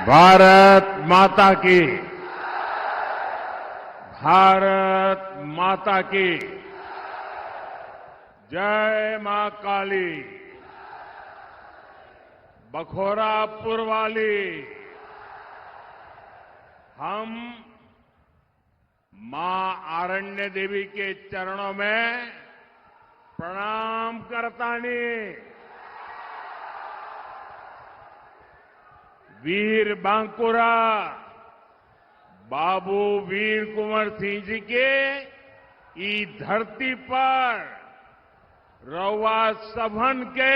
भारत माता की। भारत माता की। जय मां काली। बखोरापुर वाली। हम मां आरण्य देवी के चरणों में प्रणाम करतानी। वीर बांकुरा बाबू वीर कुंवर सिंह जी के ई धरती पर रउआ सभन के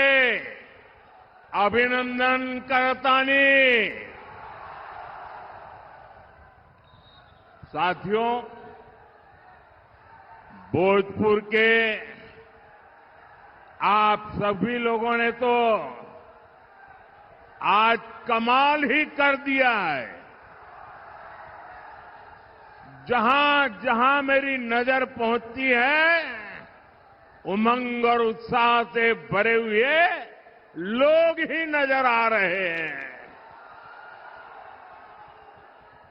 अभिनंदन करतानी। साथियों, भोजपुर के आप सभी लोगों ने तो आज कमाल ही कर दिया है। जहां जहां मेरी नजर पहुंचती है, उमंग और उत्साह से भरे हुए लोग ही नजर आ रहे हैं।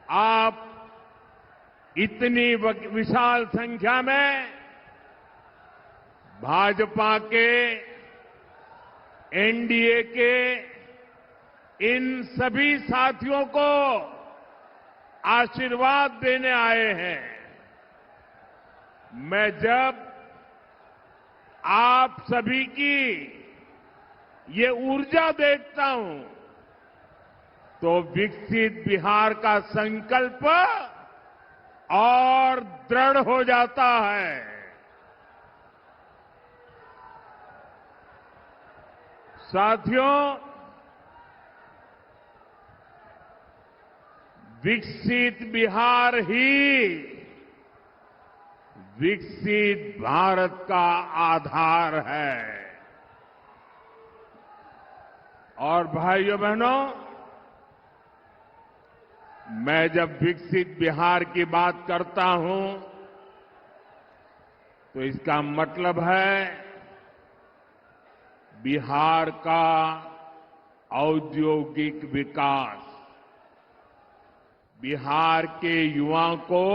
आप इतनी विशाल संख्या में भाजपा के, एनडीए के इन सभी साथियों को आशीर्वाद देने आए हैं। मैं जब आप सभी की ये ऊर्जा देखता हूं तो विकसित बिहार का संकल्प और दृढ़ हो जाता है। साथियों, विकसित बिहार ही विकसित भारत का आधार है। और भाइयों बहनों, मैं जब विकसित बिहार की बात करता हूं तो इसका मतलब है बिहार का औद्योगिक विकास, बिहार के युवाओं को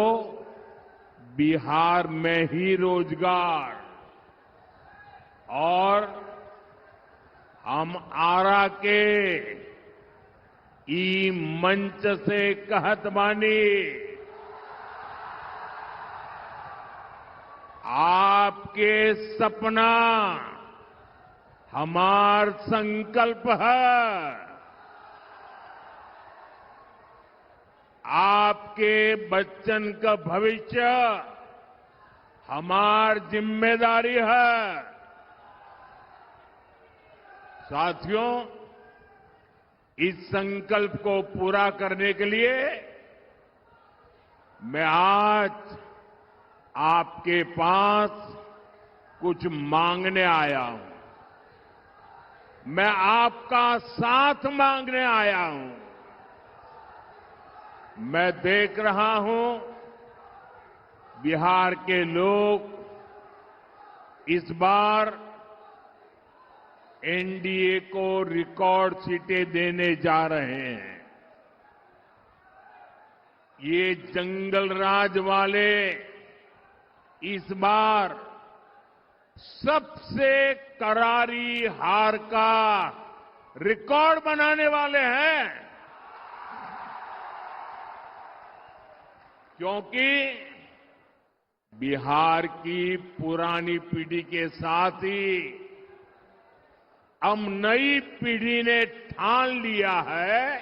बिहार में ही रोजगार, और हम आरा के ई मंच से कहत बानी, आपके सपना हमार संकल्प है। आपके बच्चन का भविष्य हमार जिम्मेदारी है। साथियों, इस संकल्प को पूरा करने के लिए मैं आज आपके पास कुछ मांगने आया हूं। मैं आपका साथ मांगने आया हूं। मैं देख रहा हूं बिहार के लोग इस बार एनडीए को रिकॉर्ड सीटें देने जा रहे हैं। ये जंगल राज वाले इस बार सबसे करारी हार का रिकॉर्ड बनाने वाले हैं, क्योंकि बिहार की पुरानी पीढ़ी के साथ ही अब नई पीढ़ी ने ठान लिया है,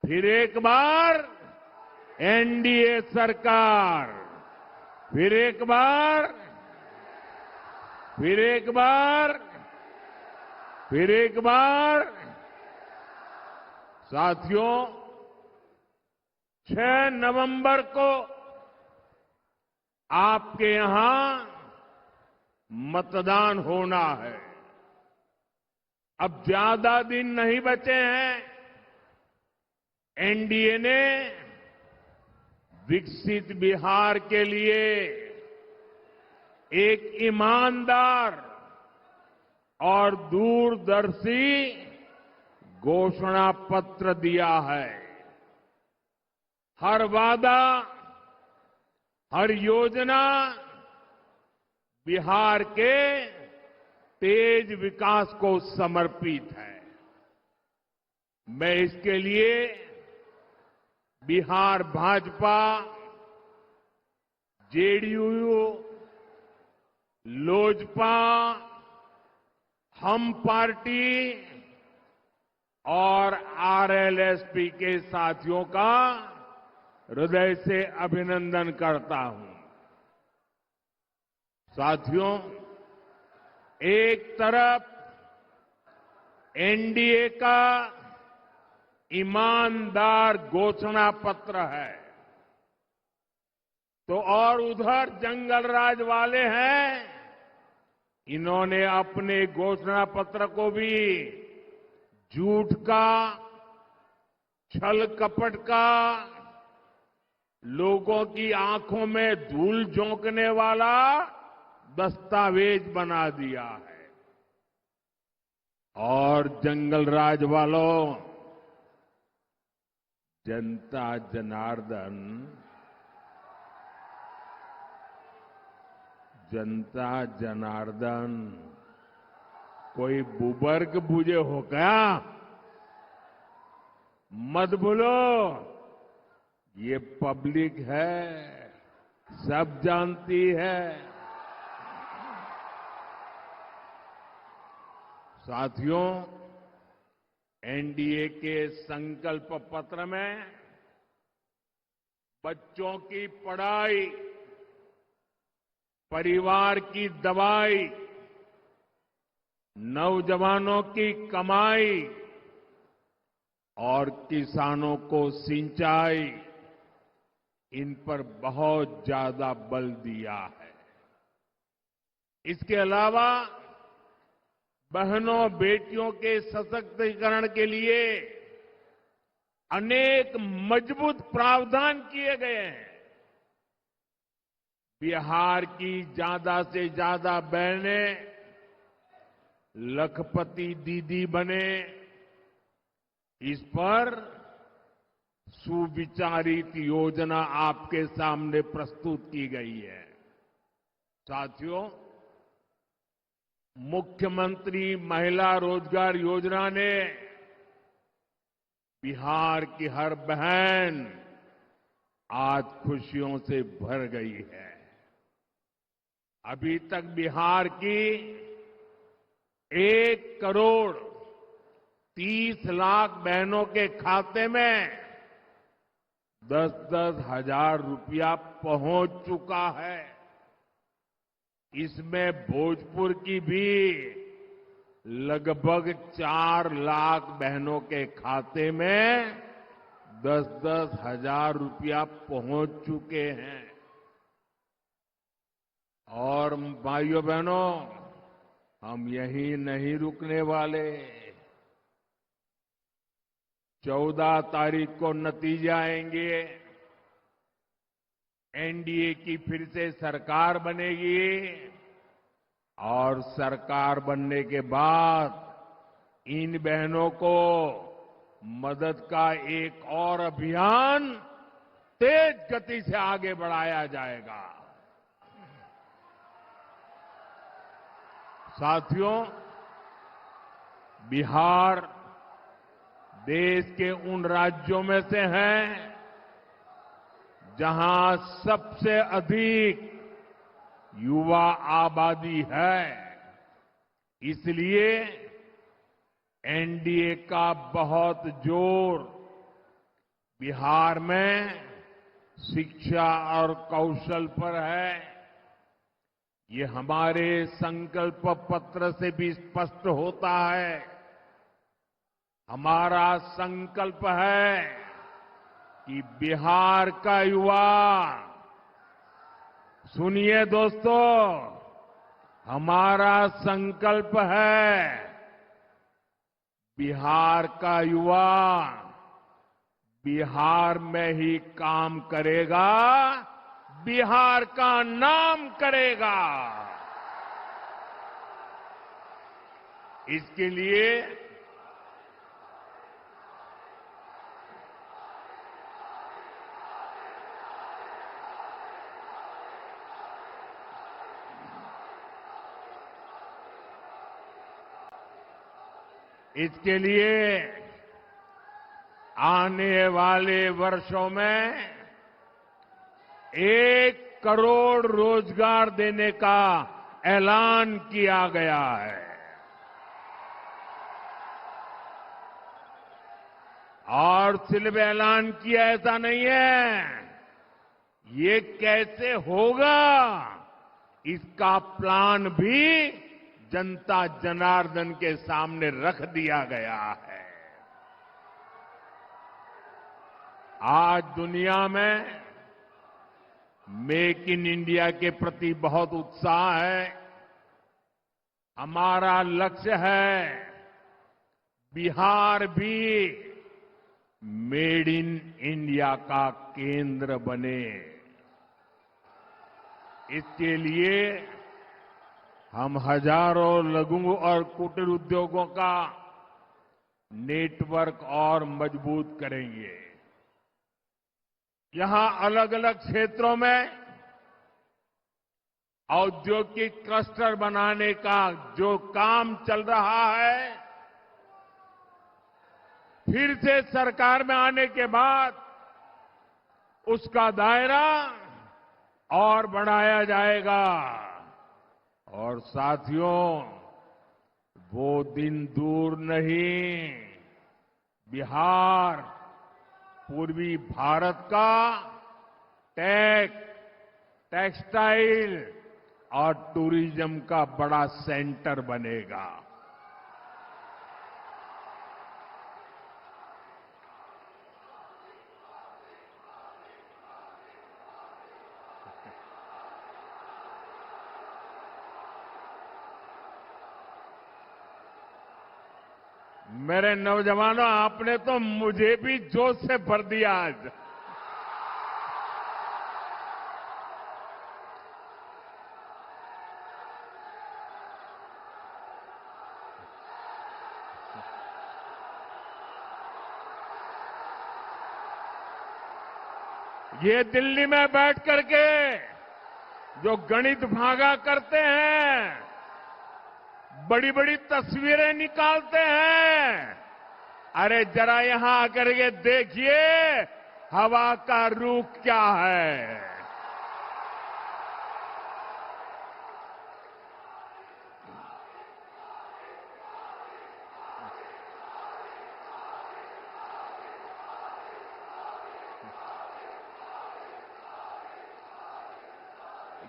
फिर एक बार एनडीए सरकार, फिर एक बार, फिर एक बार, फिर एक बार। साथियों, 6 नवंबर को आपके यहां मतदान होना है। अब ज्यादा दिन नहीं बचे हैं। एनडीए ने विकसित बिहार के लिए एक ईमानदार और दूरदर्शी घोषणा पत्र दिया है। हर वादा, हर योजना बिहार के तेज विकास को समर्पित है। मैं इसके लिए बिहार भाजपा, जेडीयू, लोजपा, हम पार्टी और आरएलएसपी के साथियों का हृदय से अभिनंदन करता हूं। साथियों, एक तरफ एनडीए का ईमानदार घोषणा पत्र है, तो और उधर जंगलराज वाले हैं। इन्होंने अपने घोषणा पत्र को भी झूठ का, छल कपट का, लोगों की आंखों में धूल झोंकने वाला दस्तावेज बना दिया है। और जंगलराज वालों, जनता जनार्दन, जनता जनार्दन कोई बुबर्ग बुझे हो क्या? मत भूलो, ये पब्लिक है, सब जानती है। साथियों, एनडीए के संकल्प पत्र में बच्चों की पढ़ाई, परिवार की दवाई, नौजवानों की कमाई और किसानों को सिंचाई, इन पर बहुत ज्यादा बल दिया है। इसके अलावा बहनों बेटियों के सशक्तिकरण के लिए अनेक मजबूत प्रावधान किए गए हैं। बिहार की ज्यादा से ज्यादा बहनें लखपति दीदी बने, इस पर सुविचारित योजना आपके सामने प्रस्तुत की गई है। साथियों, मुख्यमंत्री महिला रोजगार योजना ने बिहार की हर बहन आज खुशियों से भर गई है। अभी तक बिहार की 1,30,00,000 बहनों के खाते में 10-10 हजार रुपया पहुंच चुका है। इसमें भोजपुर की भी लगभग 4 लाख बहनों के खाते में 10-10 हजार रुपया पहुंच चुके हैं। और भाइयों बहनों, हम यहीं नहीं रुकने वाले। 14 तारीख को नतीजे आएंगे, एनडीए की फिर से सरकार बनेगी और सरकार बनने के बाद इन बहनों को मदद का एक और अभियान तेज गति से आगे बढ़ाया जाएगा। साथियों, बिहार देश के उन राज्यों में से है जहां सबसे अधिक युवा आबादी है। इसलिए एनडीए का बहुत जोर बिहार में शिक्षा और कौशल पर है। ये हमारे संकल्प पत्र से भी स्पष्ट होता है। हमारा संकल्प है कि बिहार का युवा, सुनिए दोस्तों, हमारा संकल्प है बिहार का युवा बिहार में ही काम करेगा, बिहार का नाम करेगा। इसके लिए इसके लिए आने वाले वर्षों में 1 करोड़ रोजगार देने का ऐलान किया गया है। और सिर्फ ऐलान किया ऐसा नहीं है, ये कैसे होगा इसका प्लान भी जनता जनार्दन के सामने रख दिया गया है। आज दुनिया में मेक इन इंडिया के प्रति बहुत उत्साह है। हमारा लक्ष्य है बिहार भी मेड इन इंडिया का केंद्र बने। इसके लिए हम हजारों लघु और कुटीर उद्योगों का नेटवर्क और मजबूत करेंगे। यहां अलग अलग क्षेत्रों में औद्योगिक क्लस्टर बनाने का जो काम चल रहा है, फिर से सरकार में आने के बाद उसका दायरा और बढ़ाया जाएगा। और साथियों, वो दिन दूर नहीं, बिहार पूर्वी भारत का टेक्सटाइल और टूरिज्म का बड़ा सेंटर बनेगा। मेरे नौजवानों, आपने तो मुझे भी जोश से भर दिया आज। ये दिल्ली में बैठ करके जो गणित भागा करते हैं, बड़ी बड़ी तस्वीरें निकालते हैं, अरे जरा यहां आकर के देखिए हवा का रुख क्या है।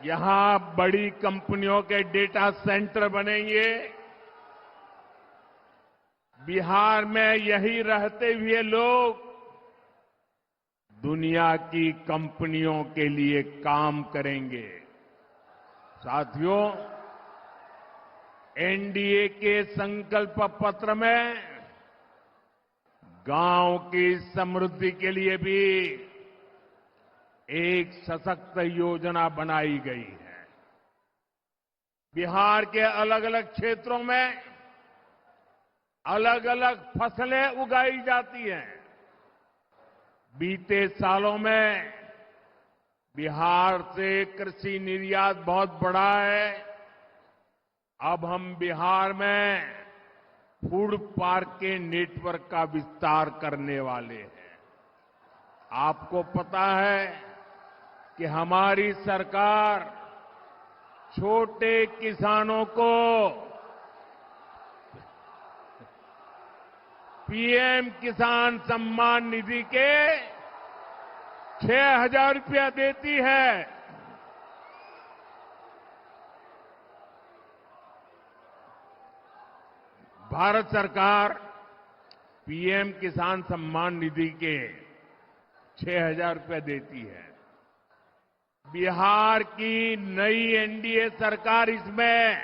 यहां बड़ी कंपनियों के डेटा सेंटर बनेंगे। बिहार में यही रहते हुए लोग दुनिया की कंपनियों के लिए काम करेंगे। साथियों, एनडीए के संकल्प पत्र में गांव की समृद्धि के लिए भी एक सशक्त योजना बनाई गई है। बिहार के अलग अलग क्षेत्रों में अलग अलग फसलें उगाई जाती हैं। बीते सालों में बिहार से कृषि निर्यात बहुत बढ़ा है। अब हम बिहार में फूड पार्क के नेटवर्क का विस्तार करने वाले हैं। आपको पता है कि हमारी सरकार छोटे किसानों को पीएम किसान सम्मान निधि के 6,000 रुपया देती है। भारत सरकार पीएम किसान सम्मान निधि के 6,000 रुपये देती है। बिहार की नई एनडीए सरकार इसमें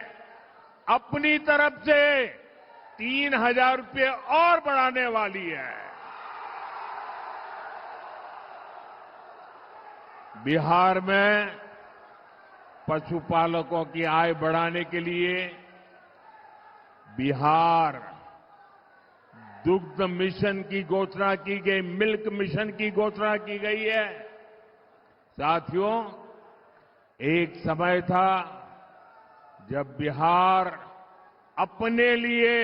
अपनी तरफ से 3,000 रुपये और बढ़ाने वाली है। बिहार में पशुपालकों की आय बढ़ाने के लिए बिहार दुग्ध मिशन की घोषणा की गई, मिल्क मिशन की घोषणा की गई है। साथियों, एक समय था जब बिहार अपने लिए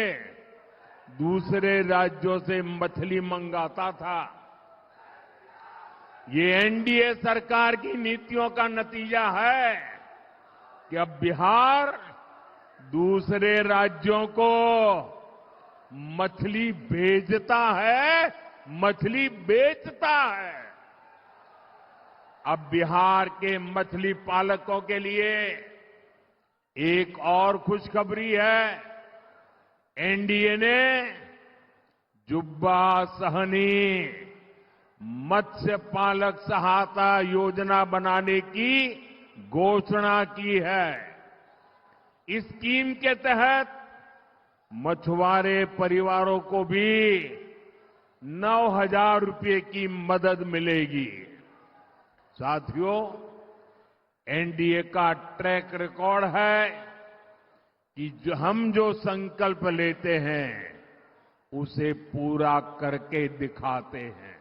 दूसरे राज्यों से मछली मंगाता था। ये एनडीए सरकार की नीतियों का नतीजा है कि अब बिहार दूसरे राज्यों को मछली भेजता है, मछली बेचता है। अब बिहार के मछली पालकों के लिए एक और खुशखबरी है। एनडीए ने जुब्बा सहनी मत्स्य पालक सहायता योजना बनाने की घोषणा की है। इस स्कीम के तहत मछुआरे परिवारों को भी 9,000 रुपये की मदद मिलेगी। साथियों, एनडीए का ट्रैक रिकॉर्ड है कि हम जो संकल्प लेते हैं उसे पूरा करके दिखाते हैं।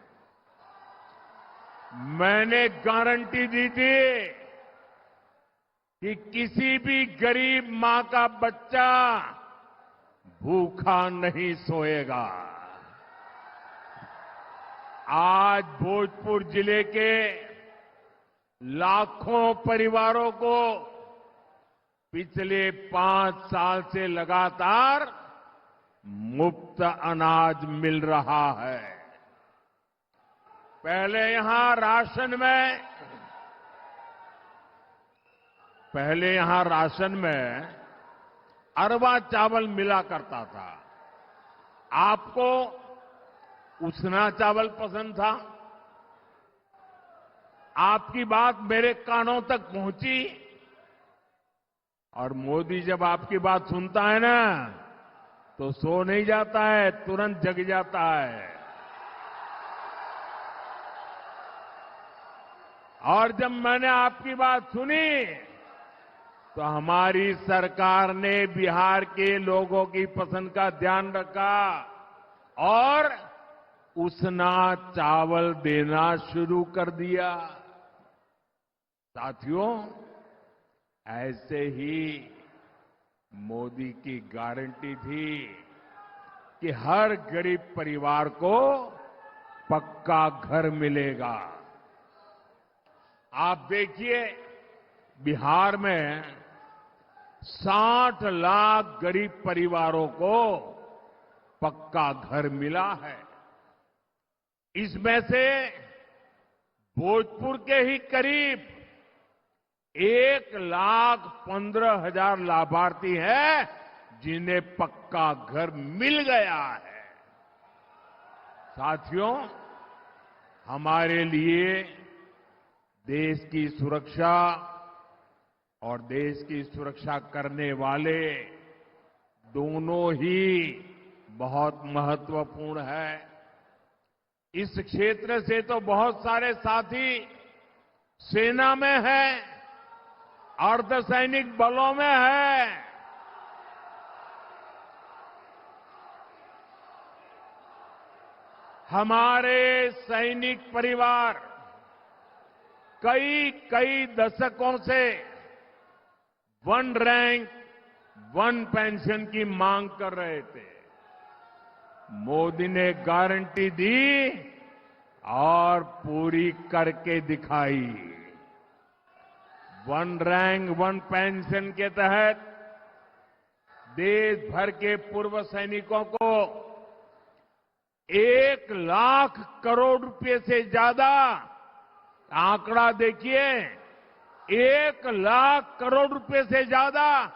मैंने गारंटी दी थी कि किसी भी गरीब मां का बच्चा भूखा नहीं सोएगा। आज भोजपुर जिले के लाखों परिवारों को पिछले 5 साल से लगातार मुफ्त अनाज मिल रहा है। पहले यहां राशन में अरवा चावल मिला करता था। आपको उसना चावल पसंद था। आपकी बात मेरे कानों तक पहुंची और मोदी जब आपकी बात सुनता है ना तो सो नहीं जाता है, तुरंत जग जाता है। और जब मैंने आपकी बात सुनी तो हमारी सरकार ने बिहार के लोगों की पसंद का ध्यान रखा और उसना चावल देना शुरू कर दिया। साथियों, ऐसे ही मोदी की गारंटी थी कि हर गरीब परिवार को पक्का घर मिलेगा। आप देखिए, बिहार में 60 लाख गरीब परिवारों को पक्का घर मिला है। इसमें से भोजपुर के ही करीब 1,15,000 लाभार्थी हैं जिन्हें पक्का घर मिल गया है। साथियों, हमारे लिए देश की सुरक्षा और देश की सुरक्षा करने वाले दोनों ही बहुत महत्वपूर्ण है। इस क्षेत्र से तो बहुत सारे साथी सेना में हैं, अर्धसैनिक बलों में हैं। हमारे सैनिक परिवार कई दशकों से 1 रैंक 1 पेंशन की मांग कर रहे थे। मोदी ने गारंटी दी और पूरी करके दिखाई। 1 रैंक 1 पेंशन के तहत देश भर के पूर्व सैनिकों को 1 लाख करोड़ रुपए से ज्यादा, आंकड़ा देखिए, 1 लाख करोड़ रुपए से ज्यादा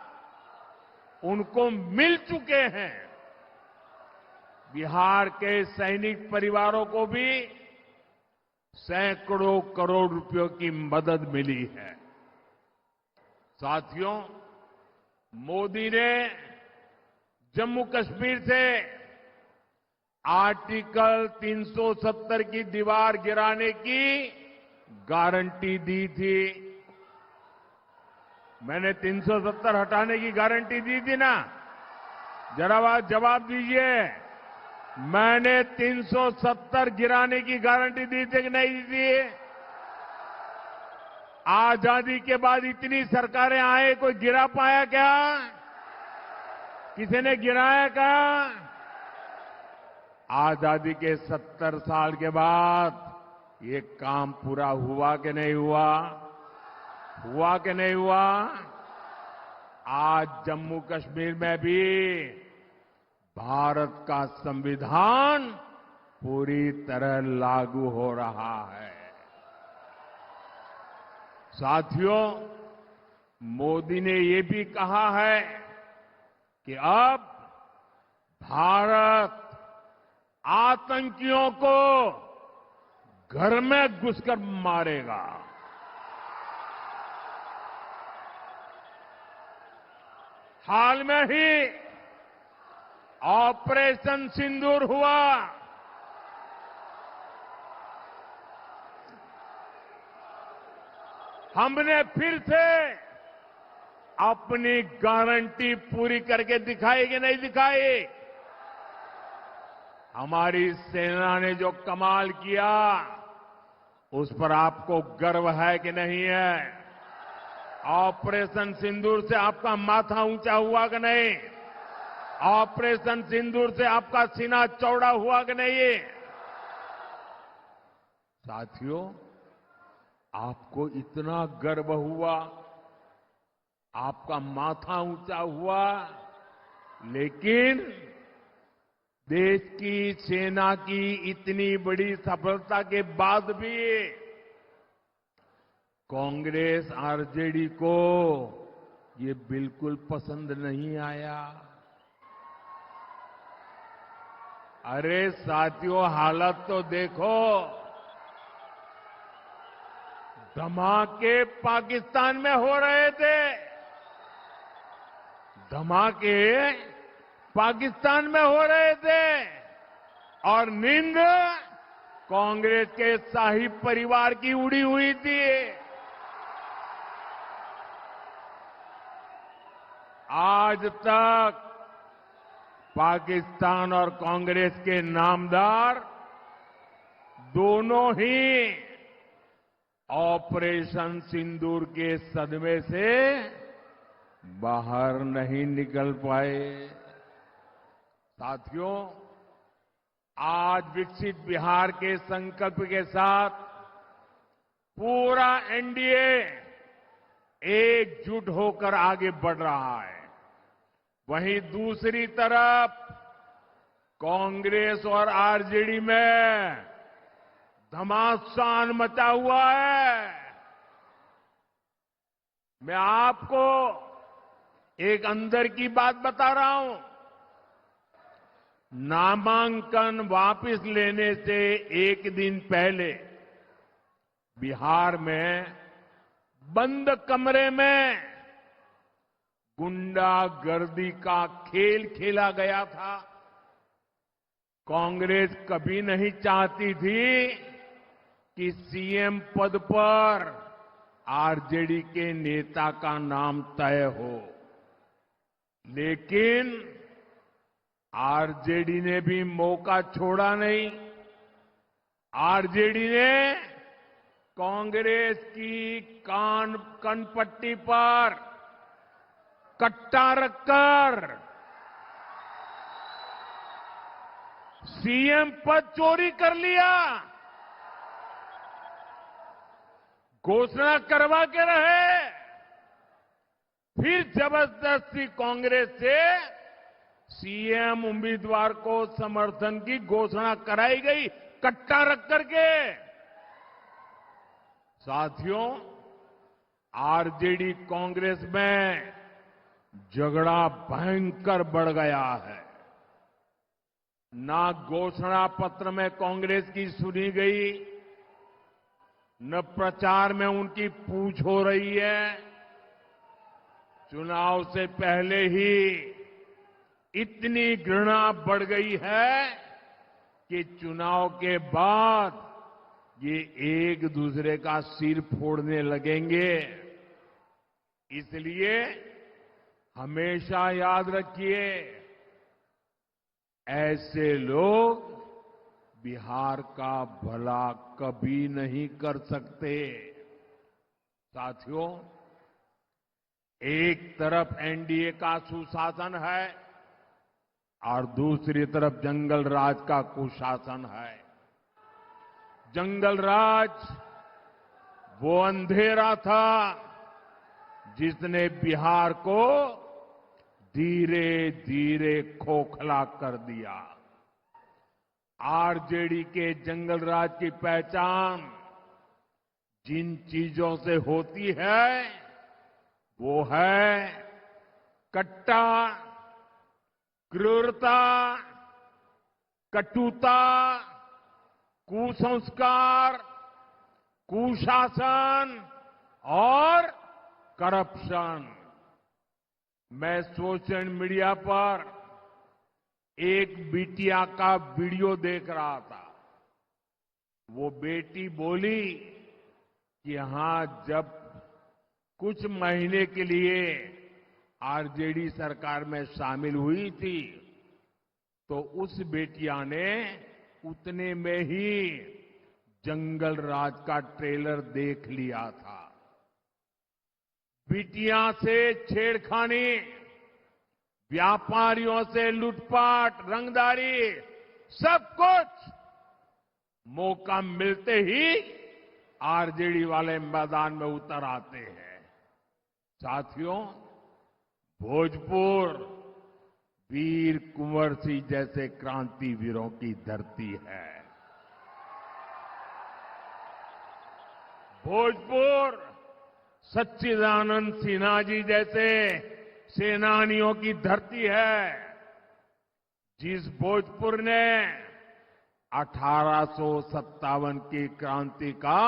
उनको मिल चुके हैं। बिहार के सैनिक परिवारों को भी सैकड़ों करोड़ रुपयों की मदद मिली है। साथियों, मोदी ने जम्मू कश्मीर से आर्टिकल 370 की दीवार गिराने की गारंटी दी थी। मैंने 370 हटाने की गारंटी दी थी ना? जरा जवाब दीजिए। मैंने 370 गिराने की गारंटी दी थी कि नहीं दी थी? आजादी के बाद इतनी सरकारें आए, कोई गिरा पाया क्या? किसी ने गिराया क्या? आजादी के 70 साल के बाद ये काम पूरा हुआ कि नहीं हुआ? हुआ कि नहीं हुआ? आज जम्मू कश्मीर में भी भारत का संविधान पूरी तरह लागू हो रहा है। साथियों, मोदी ने ये भी कहा है कि अब भारत आतंकियों को घर में घुसकर मारेगा। हाल में ही ऑपरेशन सिंदूर हुआ। हमने फिर से अपनी गारंटी पूरी करके दिखाई कि नहीं दिखाई? हमारी सेना ने जो कमाल किया, उस पर आपको गर्व है कि नहीं है? ऑपरेशन सिंदूर से आपका माथा ऊंचा हुआ कि नहीं? ऑपरेशन सिंदूर से आपका सीना चौड़ा हुआ कि नहीं? साथियों, आपको इतना गर्व हुआ, आपका माथा ऊंचा हुआ, लेकिन देश की सेना की इतनी बड़ी सफलता के बाद भी कांग्रेस आरजेडी को ये बिल्कुल पसंद नहीं आया। अरे साथियों, हालत तो देखो। धमाके पाकिस्तान में हो रहे थे। धमाके पाकिस्तान में हो रहे थे और नींद कांग्रेस के शाही परिवार की उड़ी हुई थी। आज तक पाकिस्तान और कांग्रेस के नामदार दोनों ही ऑपरेशन सिंदूर के सदमे से बाहर नहीं निकल पाए। साथियों, आज विकसित बिहार के संकल्प के साथ पूरा एनडीए एकजुट होकर आगे बढ़ रहा है। वहीं दूसरी तरफ कांग्रेस और आरजेडी में घमासान मचा हुआ है। मैं आपको एक अंदर की बात बता रहा हूं। नामांकन वापस लेने से एक दिन पहले बिहार में बंद कमरे में गुंडागर्दी का खेल खेला गया था। कांग्रेस कभी नहीं चाहती थी कि सीएम पद पर आरजेडी के नेता का नाम तय हो, लेकिन आरजेडी ने भी मौका छोड़ा नहीं। आरजेडी ने कांग्रेस की कनपट्टी पर कट्टा रखकर सीएम पद चोरी कर लिया। घोषणा करवा के रहे, फिर जबरदस्ती कांग्रेस से सीएम उम्मीदवार को समर्थन की घोषणा कराई गई, कट्टा रख करके। साथियों, आरजेडी कांग्रेस में झगड़ा भयंकर बढ़ गया है। ना घोषणा पत्र में कांग्रेस की सुनी गई, न प्रचार में उनकी पूछ हो रही है। चुनाव से पहले ही इतनी घृणा बढ़ गई है कि चुनाव के बाद ये एक दूसरे का सिर फोड़ने लगेंगे। इसलिए हमेशा याद रखिए, ऐसे लोग बिहार का भला कभी नहीं कर सकते। साथियों, एक तरफ एनडीए का सुशासन है, और दूसरी तरफ जंगल राज का कुशासन है। जंगल राज वो अंधेरा था जिसने बिहार को धीरे धीरे खोखला कर दिया। आरजेडी के जंगल राज की पहचान जिन चीजों से होती है वो है कट्टा, क्रूरता, कटुता, कुसंस्कार, कुशासन और करप्शन। मैं सोशल मीडिया पर एक बिटिया का वीडियो देख रहा था। वो बेटी बोली कि हां, जब कुछ महीने के लिए आरजेडी सरकार में शामिल हुई थी तो उस बेटिया ने उतने में ही जंगल राज का ट्रेलर देख लिया था। बिटिया से छेड़खानी, व्यापारियों से लूटपाट, रंगदारी, सब कुछ मौका मिलते ही आरजेडी वाले मैदान में उतर आते हैं। साथियों, भोजपुर वीर कुंवर सिंह जैसे क्रांतिवीरों की धरती है। भोजपुर सच्चिदानंद सिन्हा जी जैसे सेनानियों की धरती है। जिस भोजपुर ने 1857 की क्रांति का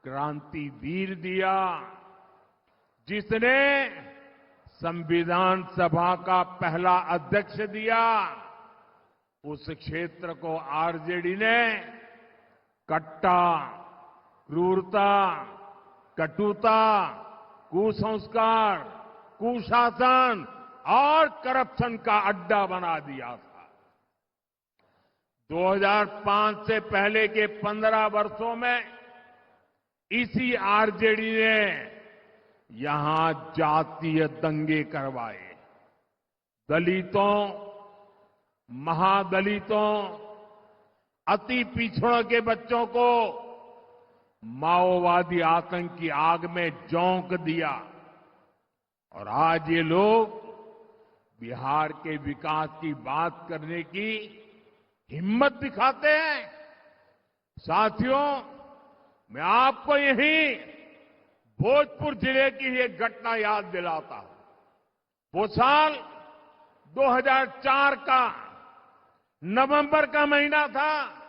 क्रांतिवीर दिया, जिसने संविधान सभा का पहला अध्यक्ष दिया, उस क्षेत्र को आरजेडी ने कट्टा, क्रूरता, कटुता, कुसंस्कार, कुशासन और करप्शन का अड्डा बना दिया था। 2005 से पहले के 15 वर्षों में इसी आरजेडी ने यहां जातीय दंगे करवाए। दलितों, महादलितों, अति पिछड़ों के बच्चों को माओवादी आतंक की आग में झोंक दिया। और आज ये लोग बिहार के विकास की बात करने की हिम्मत दिखाते हैं। साथियों, मैं आपको यही भोजपुर जिले की एक घटना याद दिलाता हूं। वो साल 2004 का नवंबर का महीना था।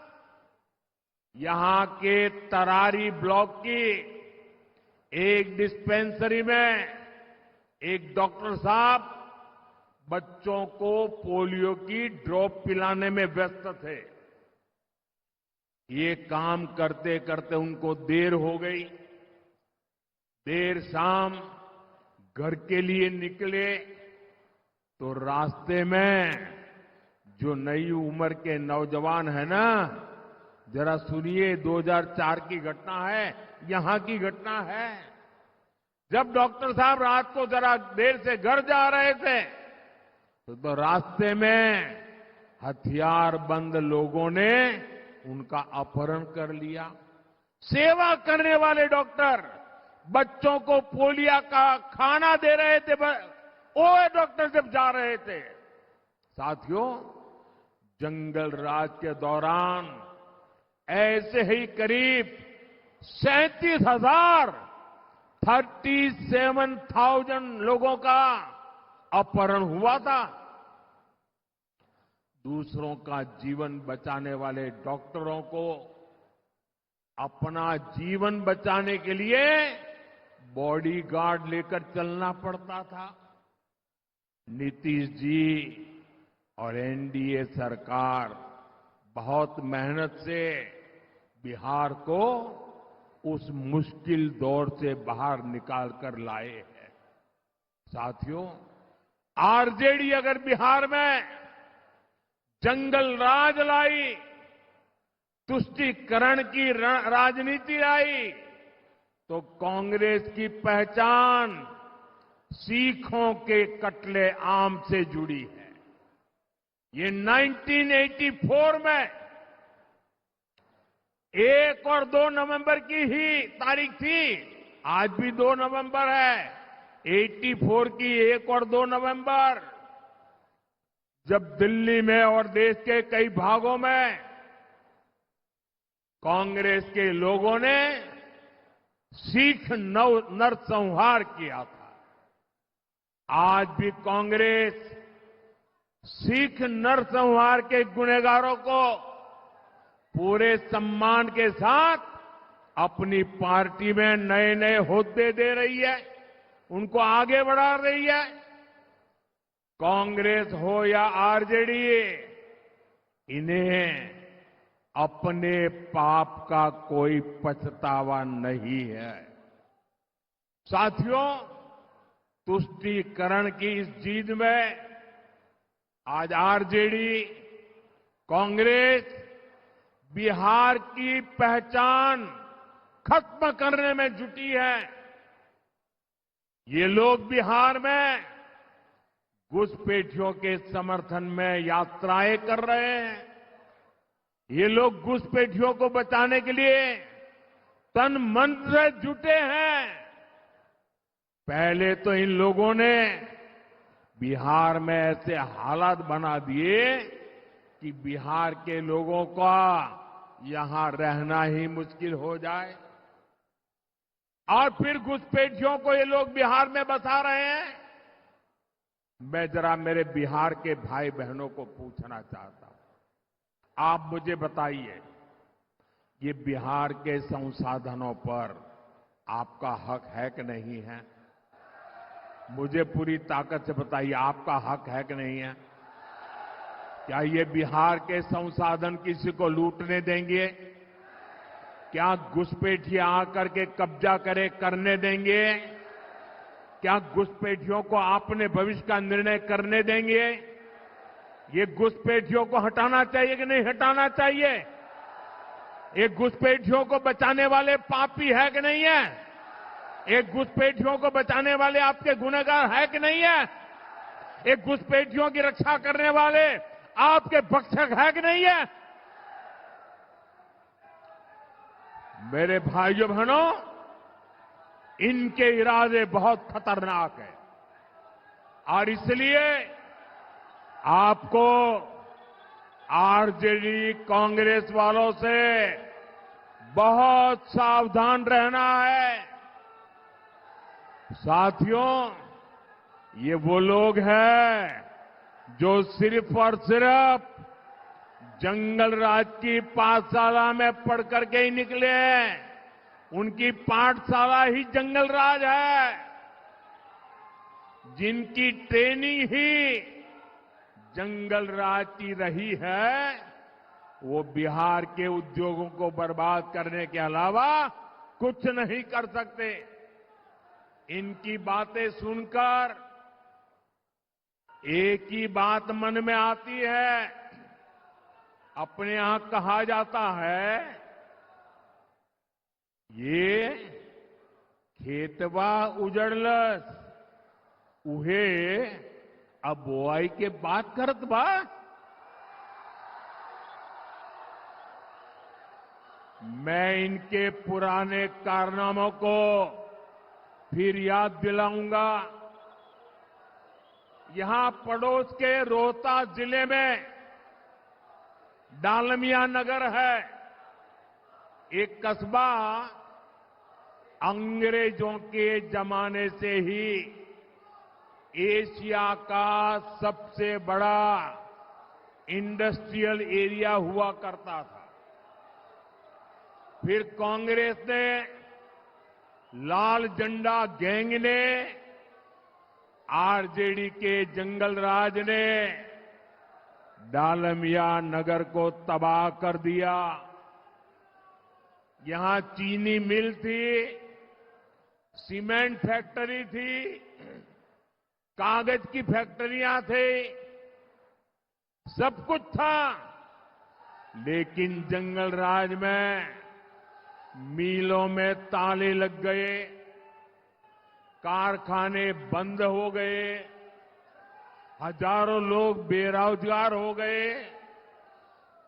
यहां के तरारी ब्लॉक की एक डिस्पेंसरी में एक डॉक्टर साहब बच्चों को पोलियो की ड्रॉप पिलाने में व्यस्त थे। ये काम करते करते उनको देर हो गई। देर शाम घर के लिए निकले तो रास्ते में जो नई उम्र के नौजवान है ना, जरा सुनिए, 2004 की घटना है, यहां की घटना है। जब डॉक्टर साहब रात को जरा देर से घर जा रहे थे तो रास्ते में हथियारबंद लोगों ने उनका अपहरण कर लिया। सेवा करने वाले डॉक्टर बच्चों को पोलियो का खाना दे रहे थे, वो डॉक्टर जब जा रहे थे। साथियों, जंगल राज के दौरान ऐसे ही करीब 37,000 लोगों का अपहरण हुआ था। दूसरों का जीवन बचाने वाले डॉक्टरों को अपना जीवन बचाने के लिए बॉडीगार्ड लेकर चलना पड़ता था। नीतीश जी और एनडीए सरकार बहुत मेहनत से बिहार को उस मुश्किल दौर से बाहर निकाल कर लाए हैं। साथियों, आरजेडी अगर बिहार में जंगल राज लाई, तुष्टीकरण की राजनीति लाई, तो कांग्रेस की पहचान सीखों के कत्ले आम से जुड़ी है। ये 1984 में 1 और 2 नवंबर की ही तारीख थी। आज भी 2 नवंबर है। 84 की 1 और 2 नवंबर, जब दिल्ली में और देश के कई भागों में कांग्रेस के लोगों ने सिख नरसंहार किया था। आज भी कांग्रेस सिख नरसंहार के गुनहगारों को पूरे सम्मान के साथ अपनी पार्टी में नए नए ओहदे दे रही है, उनको आगे बढ़ा रही है। कांग्रेस हो या आरजेडी, इन्हें अपने पाप का कोई पछतावा नहीं है। साथियों, तुष्टीकरण की इस जीत में आज आरजेडी, कांग्रेस बिहार की पहचान खत्म करने में जुटी है। ये लोग बिहार में घुसपैठियों के समर्थन में यात्राएं कर रहे हैं। ये लोग घुसपैठियों को बचाने के लिए तन मन से जुटे हैं। पहले तो इन लोगों ने बिहार में ऐसे हालात बना दिए कि बिहार के लोगों का यहां रहना ही मुश्किल हो जाए, और फिर घुसपैठियों को ये लोग बिहार में बसा रहे हैं। मैं जरा मेरे बिहार के भाई बहनों को पूछना चाहता हूं, आप मुझे बताइए, ये बिहार के संसाधनों पर आपका हक है कि नहीं है? मुझे पूरी ताकत से बताइए, आपका हक है कि नहीं है? क्या ये बिहार के संसाधन किसी को लूटने देंगे? क्या घुसपैठिया आकर के कब्जा करने देंगे? क्या घुसपैठियों को अपने भविष्य का निर्णय करने देंगे? ये घुसपैठियों को हटाना चाहिए कि नहीं हटाना चाहिए? ये घुसपैठियों को बचाने वाले पापी है कि नहीं है? ये घुसपैठियों को बचाने वाले आपके गुनहगार है कि नहीं है? ये घुसपैठियों की रक्षा करने वाले आपके भक्षक है कि नहीं है? मेरे भाइयों बहनों, इनके इरादे बहुत खतरनाक हैं, और इसलिए आपको आरजेडी कांग्रेस वालों से बहुत सावधान रहना है। साथियों, ये वो लोग हैं जो सिर्फ और सिर्फ जंगल राज की पाठशाला में पढ़ करके ही निकले हैं। उनकी पाठशाला ही जंगल राज है। जिनकी ट्रेनिंग ही जंगल राज की रही है, वो बिहार के उद्योगों को बर्बाद करने के अलावा कुछ नहीं कर सकते। इनकी बातें सुनकर एक ही बात मन में आती है। अपने यहां कहा जाता है, ये खेतवा उजड़लस, उहे अब बोआई के बात करत बा। मैं इनके पुराने कारनामों को फिर याद दिलाऊंगा। यहां पड़ोस के रोहतास जिले में डालमिया नगर है, एक कस्बा अंग्रेजों के जमाने से ही एशिया का सबसे बड़ा इंडस्ट्रियल एरिया हुआ करता था। फिर कांग्रेस ने, लाल झंडा गैंग ने, आरजेडी के जंगल राज ने डालमिया नगर को तबाह कर दिया। यहां चीनी मिल थी, सीमेंट फैक्ट्री थी, कागज की फैक्ट्रियां थी, सब कुछ था। लेकिन जंगल राज में मिलों में ताले लग गए, कारखाने बंद हो गए, हजारों लोग बेरोजगार हो गए,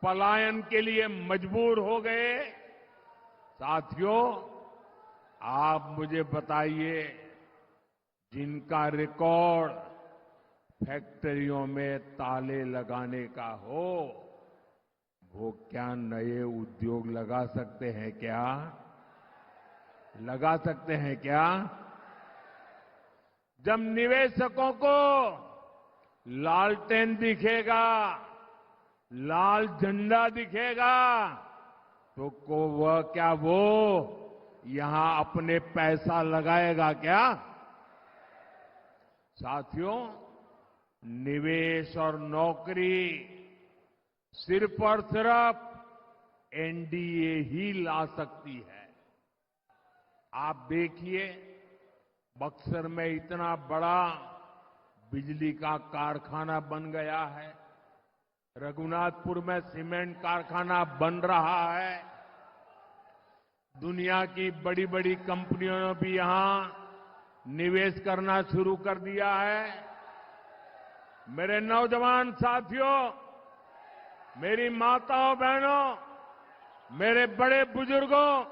पलायन के लिए मजबूर हो गए। साथियों, आप मुझे बताइए, जिनका रिकॉर्ड फैक्ट्रियों में ताले लगाने का हो, वो क्या नए उद्योग लगा सकते हैं क्या? लगा सकते हैं क्या? जब निवेशकों को लालटेन दिखेगा, लाल झंडा दिखेगा, तो वो यहां अपने पैसा लगाएगा क्या? साथियों, निवेश और नौकरी सिर्फ और सिर्फ एनडीए ही ला सकती है। आप देखिए, बक्सर में इतना बड़ा बिजली का कारखाना बन गया है, रघुनाथपुर में सीमेंट कारखाना बन रहा है, दुनिया की बड़ी बड़ी कंपनियों ने भी यहां निवेश करना शुरू कर दिया है। मेरे नौजवान साथियों, मेरी माताओं बहनों, मेरे बड़े बुजुर्गों,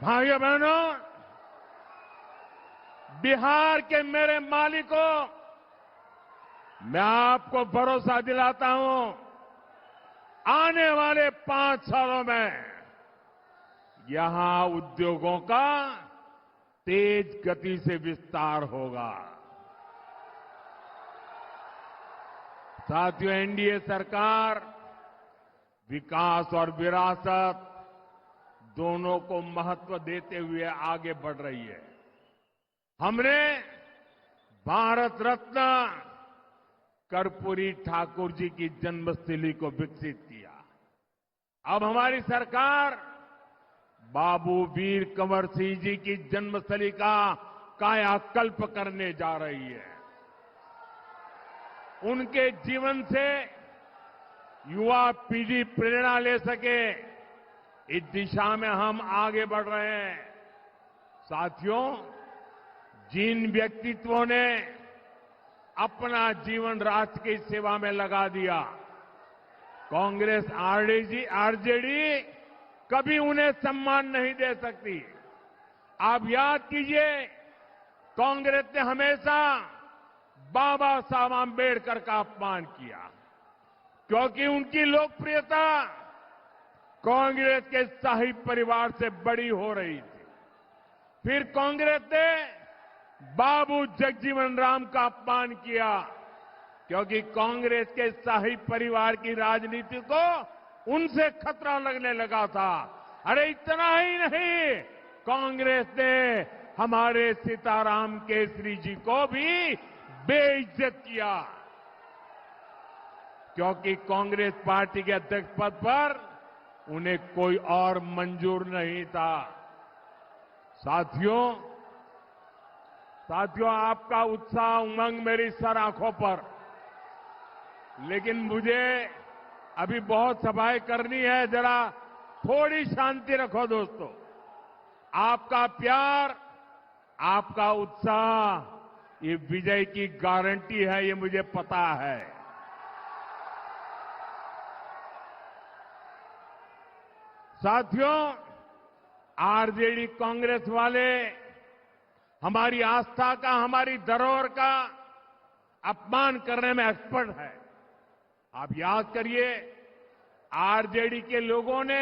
भाइयों बहनों, बिहार के मेरे मालिकों, मैं आपको भरोसा दिलाता हूं, आने वाले 5 सालों में यहां उद्योगों का तेज गति से विस्तार होगा। साथियों, एनडीए सरकार विकास और विरासत दोनों को महत्व देते हुए आगे बढ़ रही है। हमने भारत रत्न कर्पूरी ठाकुर जी की जन्मस्थली को विकसित किया। अब हमारी सरकार बाबू वीर कंवर सिंह जी की जन्मस्थली का कायाकल्प करने जा रही है। उनके जीवन से युवा पीढ़ी प्रेरणा ले सके, इस दिशा में हम आगे बढ़ रहे हैं। साथियों, जिन व्यक्तित्वों ने अपना जीवन राष्ट्र की सेवा में लगा दिया, कांग्रेस आरजेडी कभी उन्हें सम्मान नहीं दे सकती। आप याद कीजिए, कांग्रेस ने हमेशा बाबा साहब आंबेडकर का अपमान किया, क्योंकि उनकी लोकप्रियता कांग्रेस के शाही परिवार से बड़ी हो रही थी। फिर कांग्रेस ने बाबू जगजीवन राम का अपमान किया, क्योंकि कांग्रेस के शाही परिवार की राजनीति को उनसे खतरा लगने लगा था। अरे इतना ही नहीं, कांग्रेस ने हमारे सीताराम केसरी जी को भी बेइज्जत किया, क्योंकि कांग्रेस पार्टी के अध्यक्ष पद पर उन्हें कोई और मंजूर नहीं था। साथियों, आपका उत्साह उमंग मेरी सर आंखों पर, लेकिन मुझे अभी बहुत सभाएं करनी है। जरा थोड़ी शांति रखो दोस्तों। आपका प्यार, आपका उत्साह ये विजय की गारंटी है, ये मुझे पता है। साथियों, आरजेडी कांग्रेस वाले हमारी आस्था का, हमारी धरोहर का अपमान करने में एक्सपर्ट है। आप याद करिए, आरजेडी के लोगों ने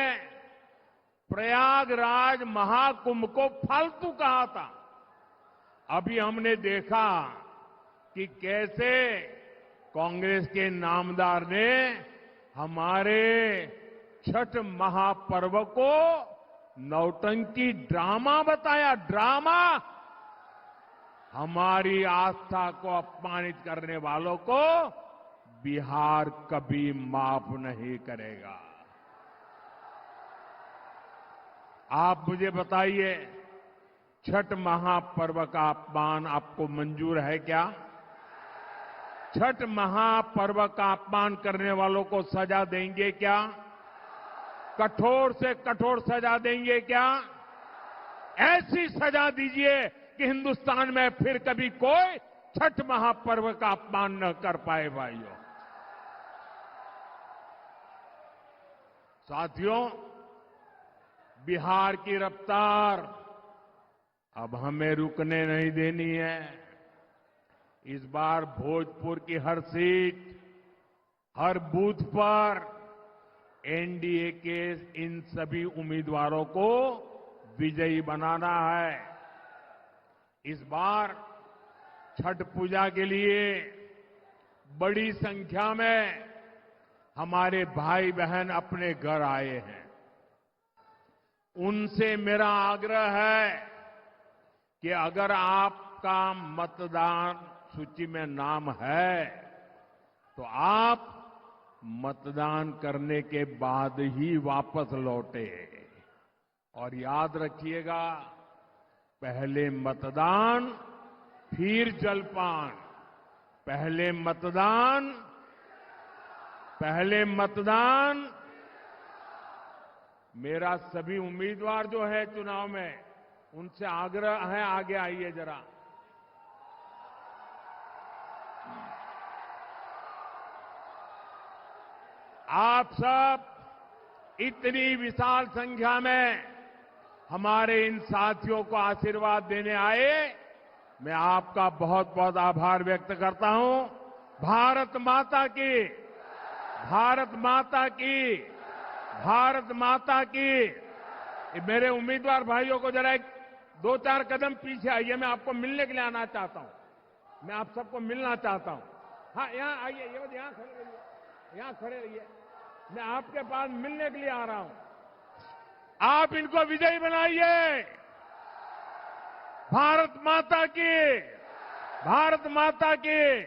प्रयागराज महाकुंभ को फालतू कहा था। अभी हमने देखा कि कैसे कांग्रेस के नामदार ने हमारे छठ महापर्व को नौटंकी ड्रामा बताया। ड्रामा। हमारी आस्था को अपमानित करने वालों को बिहार कभी माफ नहीं करेगा। आप मुझे बताइए, छठ महापर्व का अपमान आपको मंजूर है क्या? छठ महापर्व का अपमान करने वालों को सजा देंगे क्या? कठोर से कठोर सजा देंगे क्या? ऐसी सजा दीजिए कि हिंदुस्तान में फिर कभी कोई छठ महापर्व का अपमान न कर पाए। भाइयों, साथियों, बिहार की रफ्तार अब हमें रुकने नहीं देनी है। इस बार भोजपुर की हर सीट, हर बूथ पर एनडीए के इन सभी उम्मीदवारों को विजयी बनाना है। इस बार छठ पूजा के लिए बड़ी संख्या में हमारे भाई बहन अपने घर आए हैं। उनसे मेरा आग्रह है कि अगर आपका मतदान सूची में नाम है तो आप मतदान करने के बाद ही वापस लौटे। और याद रखिएगा, पहले मतदान फिर जलपान। पहले मतदान, पहले मतदान। मेरा सभी उम्मीदवार जो है चुनाव में, उनसे आग्रह है, आगे आइए जरा। आप सब इतनी विशाल संख्या में हमारे इन साथियों को आशीर्वाद देने आए, मैं आपका बहुत बहुत आभार व्यक्त करता हूं। भारत माता की, भारत माता की, भारत माता की। मेरे उम्मीदवार भाइयों को जरा एक 2-4 कदम पीछे आइए, मैं आपको मिलने के लिए आना चाहता हूं। मैं आप सबको मिलना चाहता हूं। हाँ, यहां आइए, ये यहां खड़े रहिए, यहां खड़े रहिए। मैं आपके पास मिलने के लिए आ रहा हूं। आप इनको विजयी बनाइए। भारत माता की, भारत माता की।